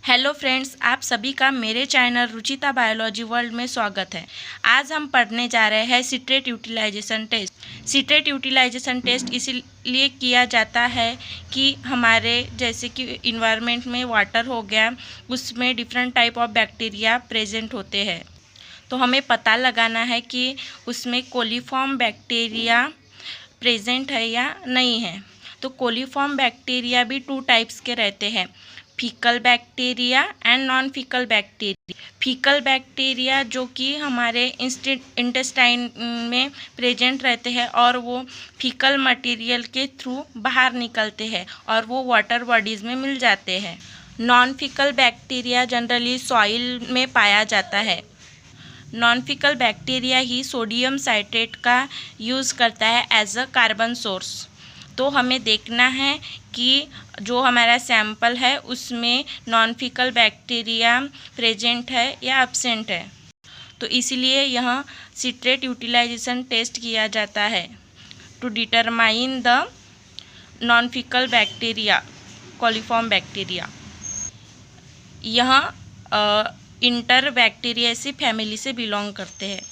Hello friends, आप सभी का मेरे चैनल रुचिता बायोलॉजी वर्ल्ड में स्वागत है। आज हम पढ़ने जा रहे हैं citrate utilisation test. Citrate utilisation test इसीलिए किया जाता है कि हमारे जैसे कि इन्वायरमेंट में वाटर हो गया, उसमें different type of bacteria present होते हैं। तो हमें पता लगाना है कि उसमें कोलीफॉर्म बैक्टीरिया प्रेजेंट है या नहीं है। तो कोलीफॉर्म बैक्टीरिया भी 2 टाइप्स के रहते हैं, faecal bacteria and non faecal bacteria. Faecal bacteria जो कि हमारे इंटेस्टाइन में प्रेजेंट रहते हैं और वो फीकल मटेरियल के थ्रू बाहर निकलते हैं और वो वाटर बॉडीज़ में मिल जाते हैं। Non faecal bacteria generally soil में पाया जाता है। नॉन फीकल बैक्टीरिया ही सोडियम साइट्रेट का यूज़ करता है एज अ कार्बन सोर्स। तो हमें देखना है कि जो हमारा सैंपल है उसमें नॉन फीकल बैक्टीरिया प्रेजेंट है या एब्सेंट है। तो इसीलिए यह सिट्रेट यूटिलाइजेशन टेस्ट किया जाता है to determine the non faecal bacteria, coliform bacteria. यह इंटर बैक्टीरियासी फैमिली से बिलोंग करते हैं।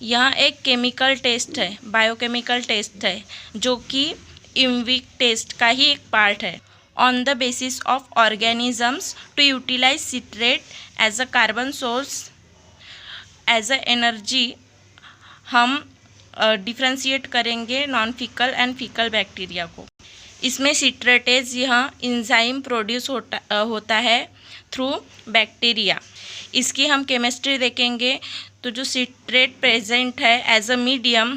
यह एक केमिकल टेस्ट है, बायोकेमिकल टेस्ट है, जो कि इमविक टेस्ट का ही एक पार्ट है। On the basis of organisms to utilise citrate as a carbon source as a energy, हम डिफ्रेंशिएट करेंगे non faecal and faecal bacteria को। इसमें सिट्रेटेज यह इंजाइम प्रोड्यूस होता है थ्रू बैक्टीरिया। इसकी हम केमिस्ट्री देखेंगे। तो जो सिट्रेट प्रेजेंट है एज अ मीडियम,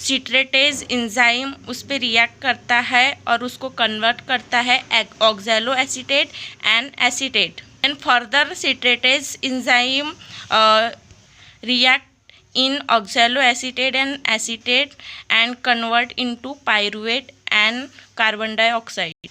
सिट्रेटेज इंजाइम उस पर रिएक्ट करता है और उसको कन्वर्ट करता है oxalo acetate and acetate. And further सिट्रेटेज enzyme react in oxalo acetate and acetate and convert into pyruvate and carbon dioxide।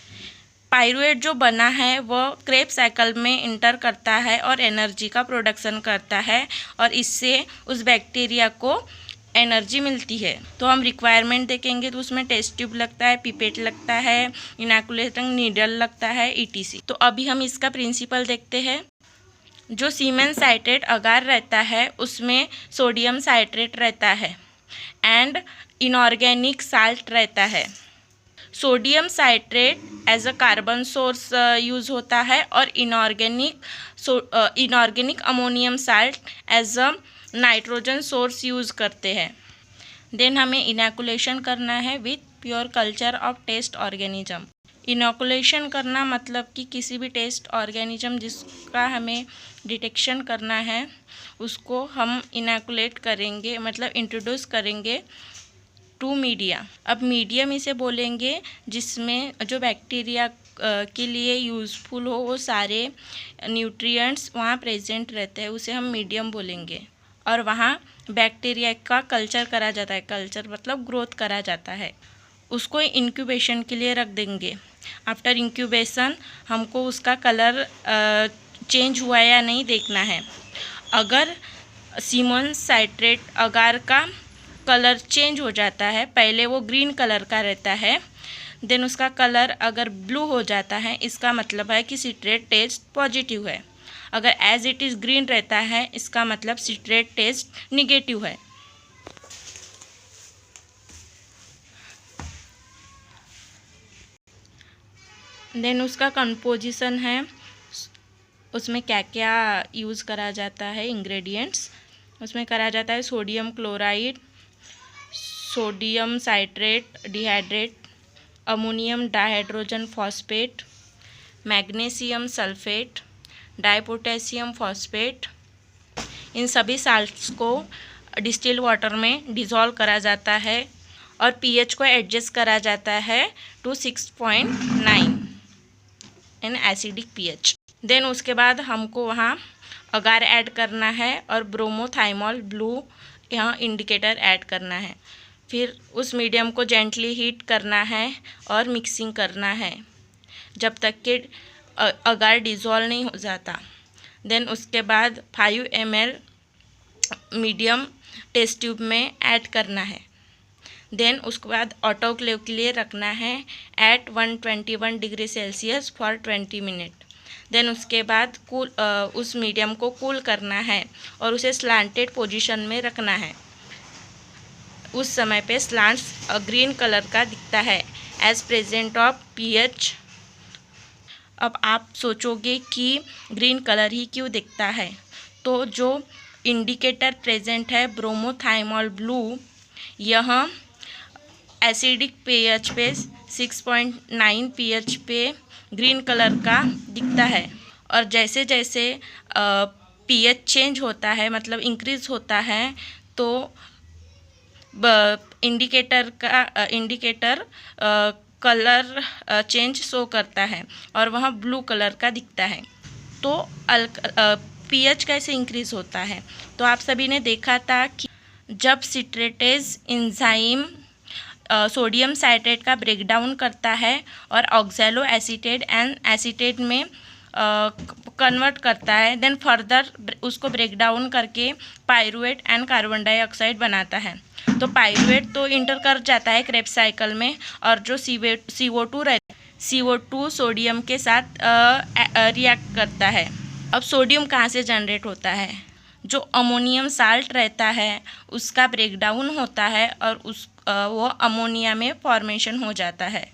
Pyruvate जो बना है वह क्रेब साइकिल में इंटर करता है और एनर्जी का प्रोडक्शन करता है और इससे उस बैक्टीरिया को एनर्जी मिलती है। तो हम रिक्वायरमेंट देखेंगे तो उसमें टेस्ट ट्यूब लगता है, पिपेट लगता है, इनोकुलेटिंग नीडल लगता है, ETC। तो अभी हम इसका प्रिंसिपल देखते हैं। जो सीमेन साइट्रेट अगार रहता है उसमें सोडियम साइट्रेट रहता है एंड इनऑर्गेनिक साल्ट रहता है। Sodium citrate as a carbon source use होता है और inorganic ammonium salt as a nitrogen source use करते हैं। देन हमें इनोकुलेशन करना है with pure culture of test organism. Inoculation करना मतलब कि किसी भी टेस्ट ऑर्गेनिज्म जिसका हमें डिटेक्शन करना है उसको हम इनोकुलेट करेंगे, मतलब इंट्रोड्यूस करेंगे टू मीडिया। अब मीडियम इसे बोलेंगे जिसमें जो बैक्टीरिया के लिए यूज़फुल हो वो सारे न्यूट्रिएंट्स वहाँ प्रेजेंट रहते हैं, उसे हम मीडियम बोलेंगे। और वहाँ बैक्टीरिया का कल्चर करा जाता है, कल्चर मतलब ग्रोथ करा जाता है। उसको इंक्यूबेशन के लिए रख देंगे। आफ्टर इंक्यूबेशन हमको उसका कलर चेंज हुआ या नहीं देखना है। अगर सीमेन साइट्रेट अगार का कलर चेंज हो जाता है, पहले वो ग्रीन कलर का रहता है, देन उसका कलर अगर ब्लू हो जाता है, इसका मतलब है कि सिट्रेट टेस्ट पॉजिटिव है। अगर एज इट इज़ ग्रीन रहता है, इसका मतलब सिट्रेट टेस्ट निगेटिव है। देन उसका कंपोजिशन है, उसमें क्या क्या यूज़ करा जाता है, इंग्रेडिएंट्स उसमें करा जाता है sodium chloride, sodium citrate dihydrate, ammonium dihydrogen phosphate, magnesium sulphate, dipotassium phosphate. इन सभी साल्ट्स को डिस्टिल वाटर में डिज़ोल्व करा जाता है और pH को एडजस्ट करा जाता है to 6.9 in acidic pH। Then उसके बाद हमको वहाँ अगार ऐड करना है और ब्रोमोथाइमॉल ब्लू यहाँ इंडिकेटर ऐड करना है। फिर उस मीडियम को जेंटली हीट करना है और मिक्सिंग करना है जब तक कि अगार डिज़ोल्व नहीं हो जाता। देन उसके बाद 5 ml मीडियम टेस्ट ट्यूब में ऐड करना है। देन उसके बाद ऑटोक्लेव के लिए रखना है at 121 degree Celsius for 20 minute. Then उसके बाद उस मीडियम को कूल करना है और उसे स्लांटेड पोजीशन में रखना है। उस समय पे स्लांट्स ग्रीन कलर का दिखता है एज प्रेजेंट ऑफ पीएच। अब आप सोचोगे कि ग्रीन कलर ही क्यों दिखता है, तो जो इंडिकेटर प्रेजेंट है ब्रोमोथाइमॉल ब्लू, यह एसिडिक पीएच पे 6.9 पीएच पे ग्रीन कलर का दिखता है। और जैसे जैसे पीएच चेंज होता है, मतलब इंक्रीज होता है, तो इंडिकेटर कलर चेंज शो करता है और वह ब्लू कलर का दिखता है। तो पीएच कैसे इंक्रीज होता है, तो आप सभी ने देखा था कि जब सिट्रेटेज एंजाइम सोडियम साइट्रेट का ब्रेकडाउन करता है और ऑक्सैलो एसीटेट एंड एसीटेट में कन्वर्ट करता है, देन फर्दर उसको ब्रेकडाउन करके पायरुवेट एंड कार्बन डाइऑक्साइड बनाता है। तो पायरुवेट तो इंटर कर जाता है क्रेब्स साइकिल में, और जो CO2 रहता है, CO2 सोडियम के साथ रिएक्ट करता है। अब सोडियम कहाँ से जनरेट होता है, जो अमोनियम साल्ट रहता है उसका ब्रेकडाउन होता है और वो अमोनिया में फॉर्मेशन हो जाता है।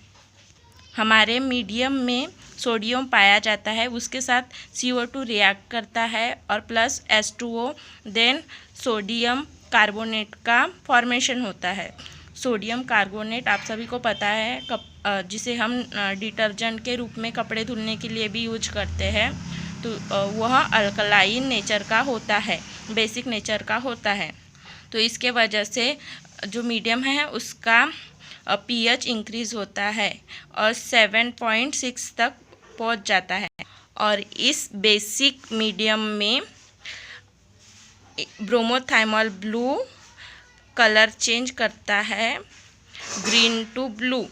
हमारे मीडियम में सोडियम पाया जाता है, उसके साथ CO2 रिएक्ट करता है और plus H2O, then sodium carbonate का फॉर्मेशन होता है। सोडियम कार्बोनेट आप सभी को पता है, जिसे हम डिटर्जेंट के रूप में कपड़े धुलने के लिए भी यूज करते हैं। तो वह अल्कलाइन नेचर का होता है, बेसिक नेचर का होता है। तो इसके वजह से जो मीडियम है उसका पीएच इंक्रीज होता है और 7.6 तक पहुंच जाता है। और इस बेसिक मीडियम में ब्रोमोथाइमॉल ब्लू कलर चेंज करता है ग्रीन टू ब्लू।